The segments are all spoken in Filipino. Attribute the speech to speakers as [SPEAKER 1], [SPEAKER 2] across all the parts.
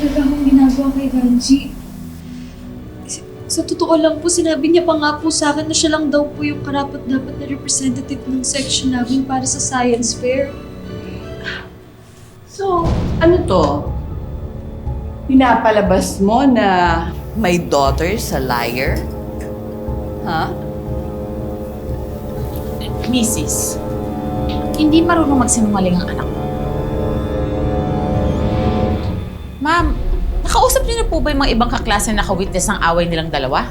[SPEAKER 1] talaga akong ginagawa kay Ganji. Sa totoo lang po, sinabi niya pa nga po sa akin na siya lang daw po yung karapat-dapat na representative ng section namin para sa science fair.
[SPEAKER 2] So, ano to? Pinapalabas mo na my daughter's a liar? Ha?
[SPEAKER 3] Mrs., hindi marunong magsinungaling ang anak mo. Ma'am, nakausap niyo na po ba yung mga ibang kaklase na nakawitness ng away nilang dalawa?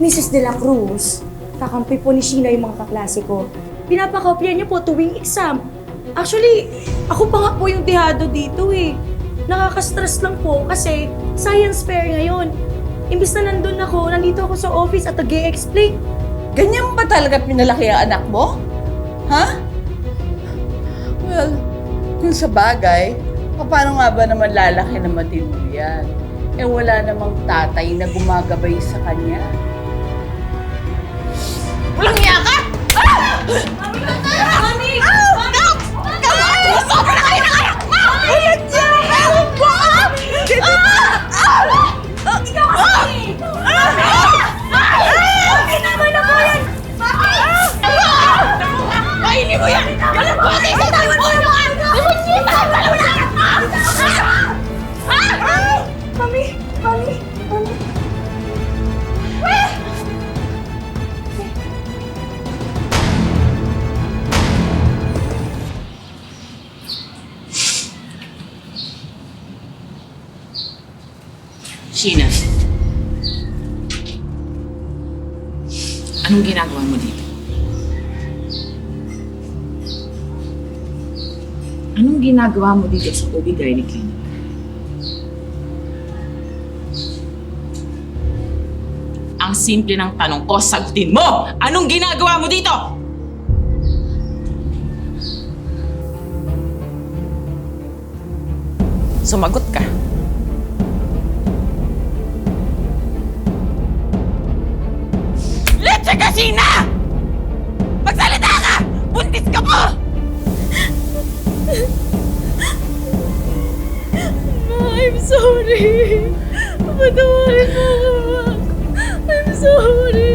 [SPEAKER 4] Mrs. De La Cruz, kakampi po ni Sheena yung mga kaklase ko. Pinapakopya niyo po tuwing exam. Actually, ako pa nga po yung dihado dito eh. Nakaka-stress lang po kasi science fair ngayon. Imbis na nandun ako, nandito ako sa office at nag-e-explain.
[SPEAKER 2] Ganyan ba talaga pinalaki ang anak mo? Ha? Well, kung sa bagay, paano nga ba naman lalaki na matino yan? Eh wala namang tatay na gumagabay sa kanya.
[SPEAKER 3] Walang niya ka! Ah! Mami! Mami! Sobra na kayo ng anak mo! Walang niya! Ewan ko! Ikaw kasi! Ginawa na po yan! Kainin mo yan! Yan ang bagay sa tayo mo! Demonita! Dalawa na anak mo!
[SPEAKER 4] Mami! Mami! Mami!
[SPEAKER 3] Sheena, anong ginagawa mo dito? Anong ginagawa mo dito sa OB-GYN clinic? Ang simple ng tanong ko, sagutin mo! Anong ginagawa mo dito? Sumagot ka. Leche Casina! Magsalita ka! Buntis ka mo!
[SPEAKER 4] I'm sorry! Patawarin mo ako, Ma. I'm sorry!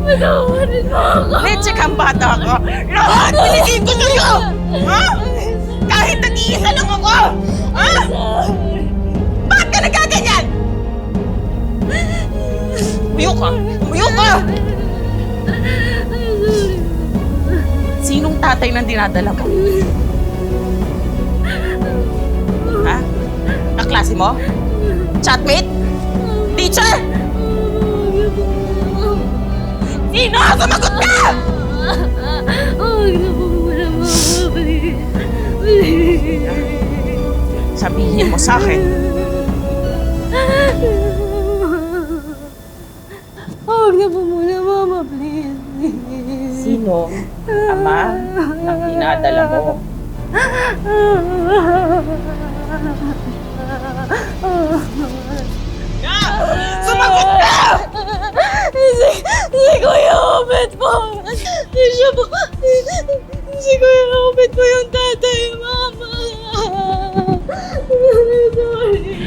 [SPEAKER 4] Patawarin mo ako!
[SPEAKER 3] Leche kang bata ko! Lahat pinigin ko sa'yo! Ha? Kahit nag-iisa lang ako! Ha? Bakit ka nagkaganyan? Umiyo ka! Umiyo ka! Sinong tatay nang dinadala mo? Ha? Kaklase mo? Chatmate? Teacher? Sino? Sumagot ka!
[SPEAKER 4] Huwag na po muna, Mama. Please.
[SPEAKER 3] Sabihin mo sa akin.
[SPEAKER 4] Huwag na po muna, Mama. Please.
[SPEAKER 3] Sino ama ng dinadala mo? Sumagot ka!
[SPEAKER 4] Si Kuya Obet po! Siya po! Si Kuya Obet po yung tatay, Mama! Sorry!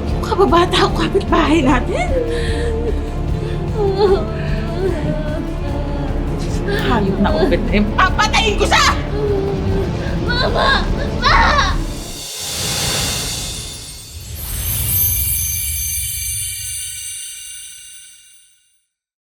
[SPEAKER 3] Yung kababata ang kapitbahay natin? Hayop na ubet na yun. Papatayin ko siya!
[SPEAKER 4] Mama! Ma!